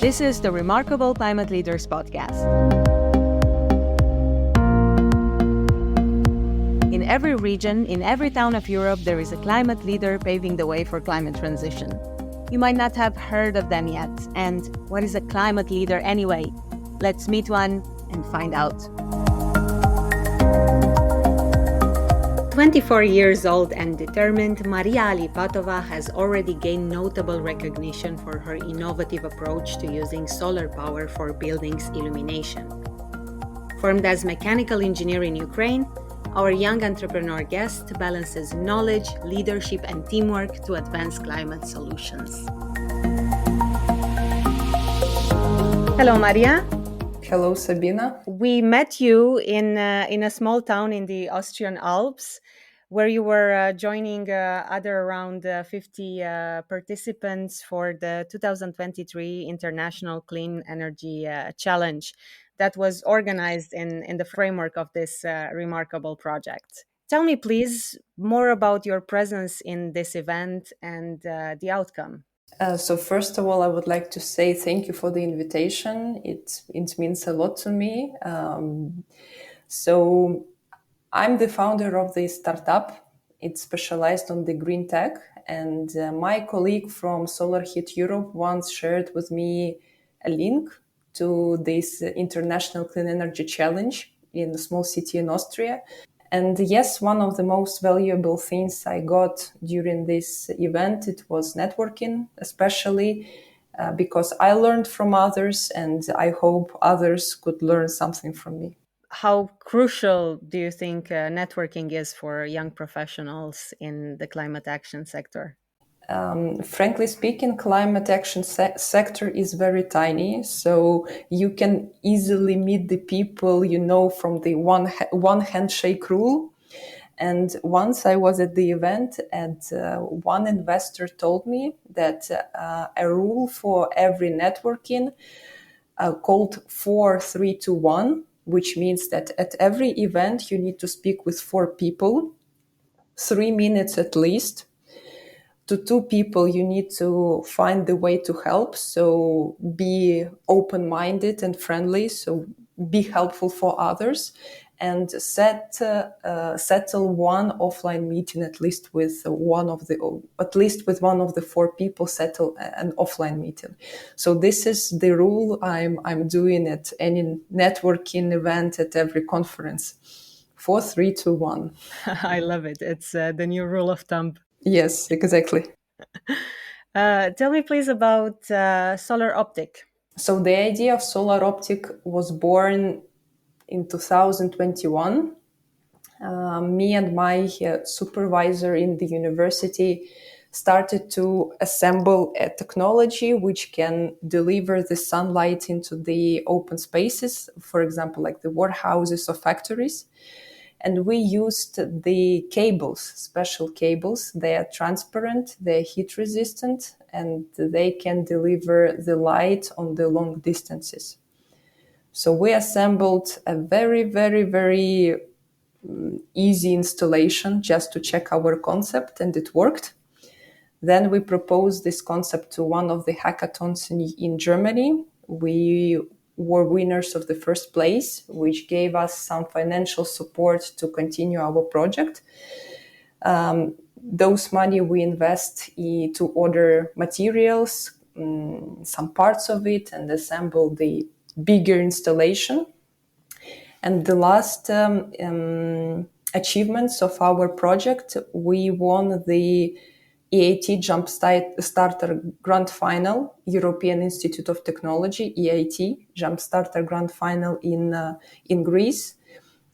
This is the Remarkable Climate Leaders podcast. In every region, in every town of Europe, there is a climate leader paving the way for climate transition. You might not have heard of them yet. And what is a climate leader anyway? Let's meet one and find out. 24 years old and determined, Mariia Alipatova has already gained notable recognition for her innovative approach to using solar power for buildings illumination. Formed as mechanical engineer in Ukraine, our young entrepreneur guest balances knowledge, leadership, and teamwork to advance climate solutions. Hello, Mariia. Hello, Sabina. We met you in a small town in the Austrian Alps, where you were joining other around 50 participants for the 2023 International Clean Energy Challenge that was organized in the framework of this remarkable project. Tell me, please, more about your presence in this event and the outcome. So first of all, I would like to say thank you for the invitation. It means a lot to me. So I'm the founder of the startup. It's specialized on the green tech. And my colleague from Solar Heat Europe once shared with me a link to this International Clean Energy Challenge in a small city in Austria. And yes, one of the most valuable things I got during this event, it was networking, especially because I learned from others and I hope others could learn something from me. How crucial do you think networking is for young professionals in the climate action sector? Frankly speaking, climate action sector is very tiny, so you can easily meet the people you know from the one handshake rule. And once I was at the event, and one investor told me that a rule for every networking called 4-3-2-1, which means that at every event you need to speak with 4 people, 3 minutes at least. To 2 people, you need to find the way to help. So be open-minded and friendly. So be helpful for others, and settle one offline meeting at least with one of the 4 people. Settle an offline meeting. So this is the rule I'm doing at any networking event, at every conference. 4-3-2-1. I love it. It's the new rule of thumb. Yes, exactly. Tell me, please, about Solar Optic. So the idea of Solar Optic was born in 2021. Me and my supervisor in the university started to assemble a technology which can deliver the sunlight into the open spaces, for example, like the warehouses or factories. And we used the cables, special cables. They are transparent, they're heat resistant, and they can deliver the light on the long distances. So we assembled a very, very, very easy installation just to check our concept, and it worked. Then we proposed this concept to one of the hackathons in Germany. We were winners of the first place, which gave us some financial support to continue our project. Those money we invest to order materials, some parts of it, and assemble the bigger installation. And the last achievements of our project, we won the EIT Jumpstarter Grand Final, European Institute of Technology, EIT Jumpstarter Grand Final in Greece,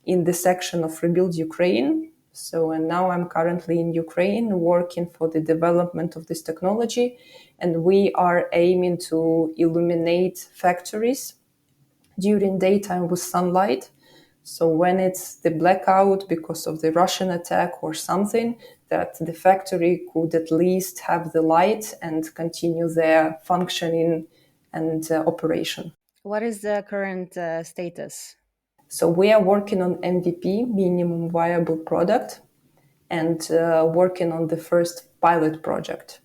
in the section of Rebuild Ukraine. So, and now I'm currently in Ukraine working for the development of this technology, and we are aiming to illuminate factories during daytime with sunlight. So when it's the blackout because of the Russian attack or something, that the factory could at least have the light and continue their functioning and operation. What is the current status? So we are working on MVP, minimum viable product, and working on the first pilot project.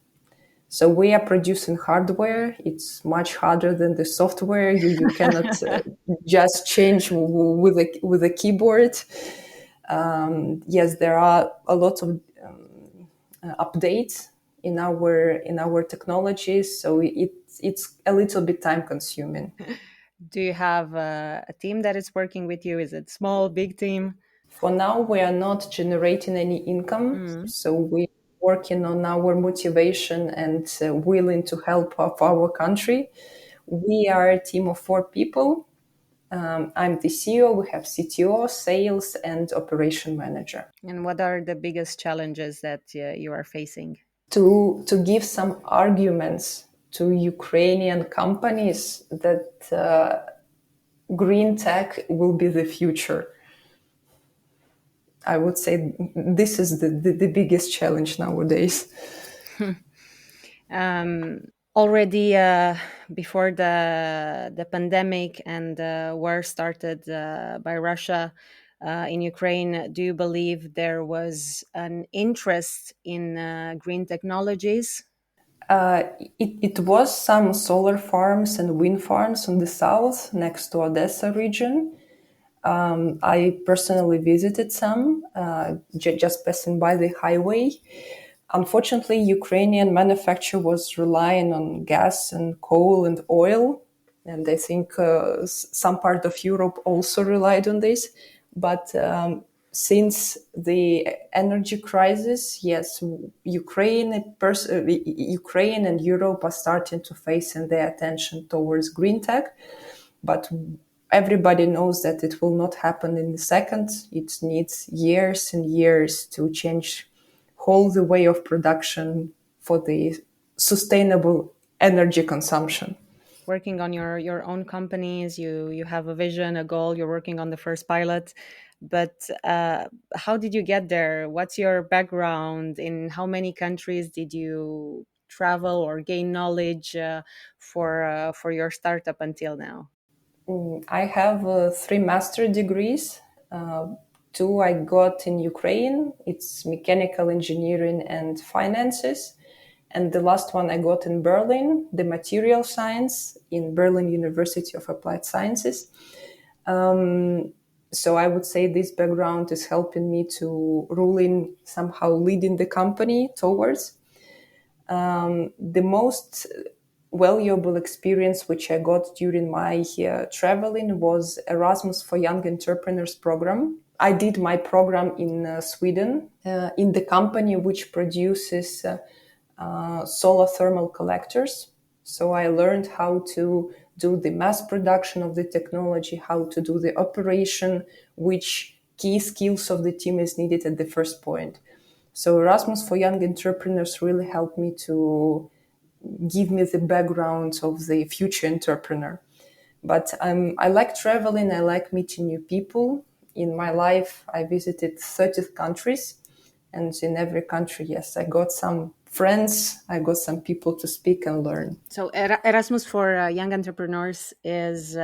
So we are producing hardware. It's much harder than the software. You cannot just change with a keyboard. Yes, there are a lot of updates in our technologies, so it's a little bit time consuming. Do you have a team that is working with you? Is it small, big team? For now, we are not generating any income, Mm. so we working on our motivation and willing to help of our country. We are a team of 4 people. I'm the CEO. We have CTO, sales, and operation manager. And what are the biggest challenges that you are facing? To give some arguments to Ukrainian companies that green tech will be the future. I would say this is the biggest challenge nowadays. Already before the pandemic and war started by Russia in Ukraine, do you believe there was an interest in green technologies? Uh, it was some solar farms and wind farms on the south next to Odessa region. I personally visited some, just passing by the highway. Unfortunately, Ukrainian manufacture was relying on gas and coal and oil, and I think some part of Europe also relied on this. But since the energy crisis, yes, Ukraine and Europe are starting to face in their attention towards green tech, but everybody knows that it will not happen in a second. It needs years and years to change whole the way of production for the sustainable energy consumption. Working on your own companies, you have a vision, a goal, you're working on the first pilot, but how did you get there? What's your background? In how many countries did you travel or gain knowledge for your startup until now? I have 3 master degrees. Uh, Two I got in Ukraine. It's mechanical engineering and finances. And the last one I got in Berlin, the material science in Berlin University of Applied Sciences. So I would say this background is helping me to ruling somehow leading the company towards the most valuable experience which I got during my traveling was Erasmus for Young Entrepreneurs program. I did my program in Sweden in the company which produces solar thermal collectors. So I learned how to do the mass production of the technology, how to do the operation, which key skills of the team is needed at the first point. So Erasmus for Young Entrepreneurs really helped me to give me the background of the future entrepreneur. But I like traveling. I like meeting new people. In my life, I visited 30 countries, and in every country, yes, I got some friends. I got some people to speak and learn. So Erasmus for Young Entrepreneurs is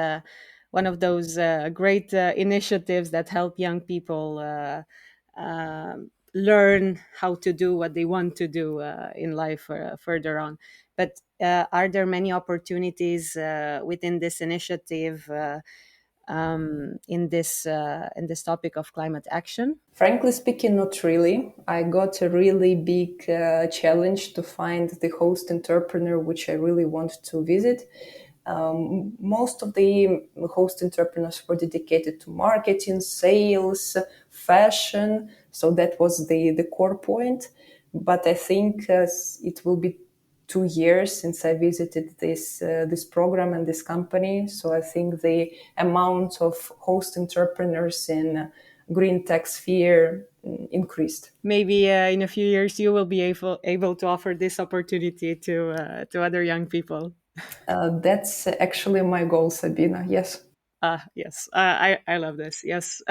one of those great initiatives that help young people learn how to do what they want to do in life further on. But are there many opportunities within this initiative in this topic of climate action? Frankly speaking, not really. I got a really big challenge to find the host entrepreneur which I really want to visit. Most of the host entrepreneurs were dedicated to marketing, sales, fashion. So that was the core point. But I think it will be 2 years since I visited this program and this company. So I think the amount of host entrepreneurs in green tech sphere increased. Maybe in a few years you will be able to offer this opportunity to other young people. That's actually my goal, Sabina. Yes. Ah, yes, I love this. Yes.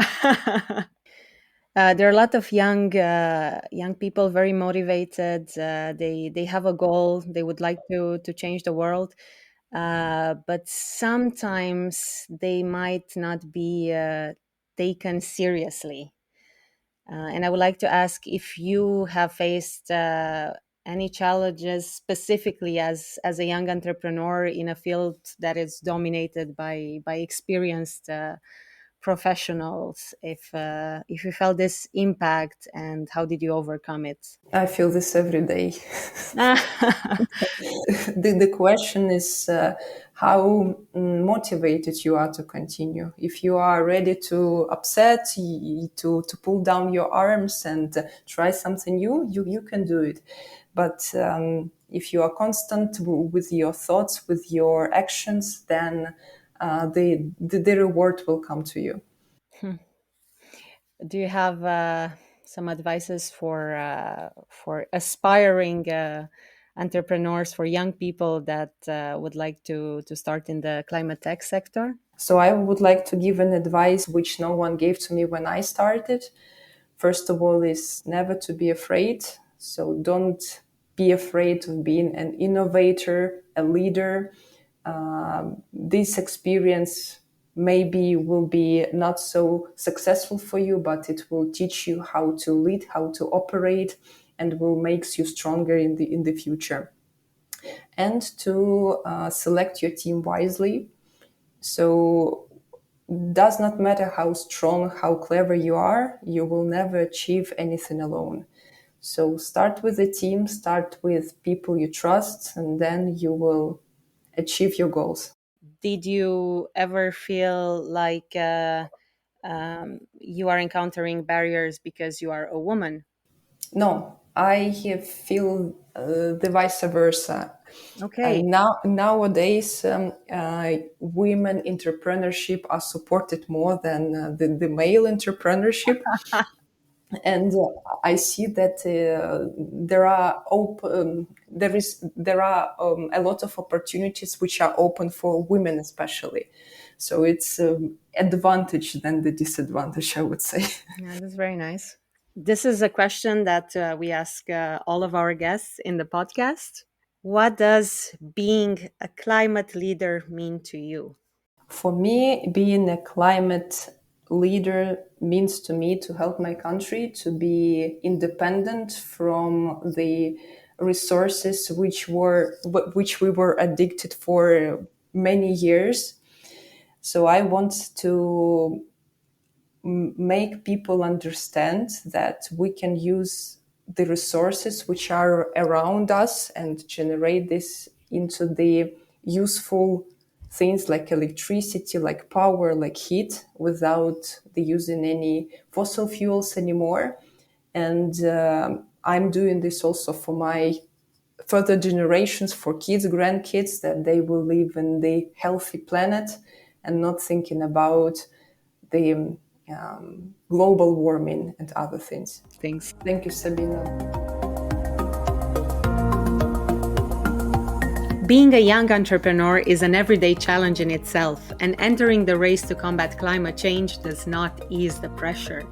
There are a lot of young people, very motivated. They have a goal. They would like to change the world, but sometimes they might not be taken seriously. And I would like to ask if you have faced Any challenges specifically as a young entrepreneur in a field that is dominated by experienced professionals? If you felt this impact, and how did you overcome it? I feel this every day. The question is how motivated you are to continue. If you are ready to upset, to pull down your arms and try something new, you can do it. But if you are constant with your thoughts, with your actions, then the reward will come to you. Do you have some advices for aspiring entrepreneurs, for young people that would like to start in the climate tech sector? So I would like to give an advice which no one gave to me when I started. First of all, is never to be afraid. So don't be afraid of being an innovator, a leader. This experience maybe will be not so successful for you, but it will teach you how to lead, how to operate, and will makes you stronger in the future. And to select your team wisely. So does not matter how strong, how clever you are, you will never achieve anything alone. So start with a team, start with people you trust, and then you will achieve your goals. Did you ever feel like you are encountering barriers because you are a woman? No, I feel the vice versa. Okay. Nowadays, women entrepreneurship are supported more than the male entrepreneurship. And I see that there are a lot of opportunities which are open for women, especially. So it's advantage than the disadvantage, I would say. Yeah, that's very nice. This is a question that we ask all of our guests in the podcast. What does being a climate leader mean to you? For me, being a climate leader means to me to help my country to be independent from the resources which we were addicted for many years. So I want to make people understand that we can use the resources which are around us and generate this into the useful things like electricity, like power, like heat, without the using any fossil fuels anymore. And I'm doing this also for my further generations, for kids, grandkids, that they will live in the healthy planet and not thinking about the global warming and other things. Thanks. Thank you, Sabina. Being a young entrepreneur is an everyday challenge in itself, and entering the race to combat climate change does not ease the pressure.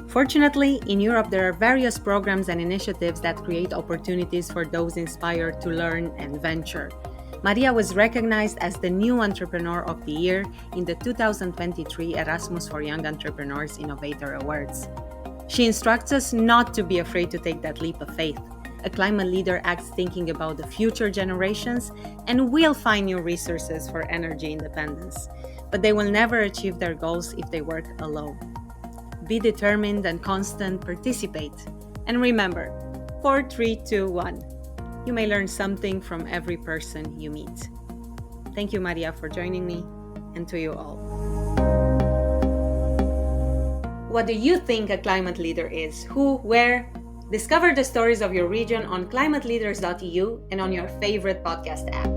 Fortunately, in Europe, there are various programs and initiatives that create opportunities for those inspired to learn and venture. Mariia was recognized as the New Entrepreneur of the Year in the 2023 Erasmus for Young Entrepreneurs Innovator Awards. She instructs us not to be afraid to take that leap of faith. A climate leader acts thinking about the future generations and will find new resources for energy independence. But they will never achieve their goals if they work alone. Be determined and constant, participate. And remember, 4, 3, 2, 1. You may learn something from every person you meet. Thank you, Mariia, for joining me, and to you all. What do you think a climate leader is? Who, where? Discover the stories of your region on climateleaders.eu and on your favorite podcast app.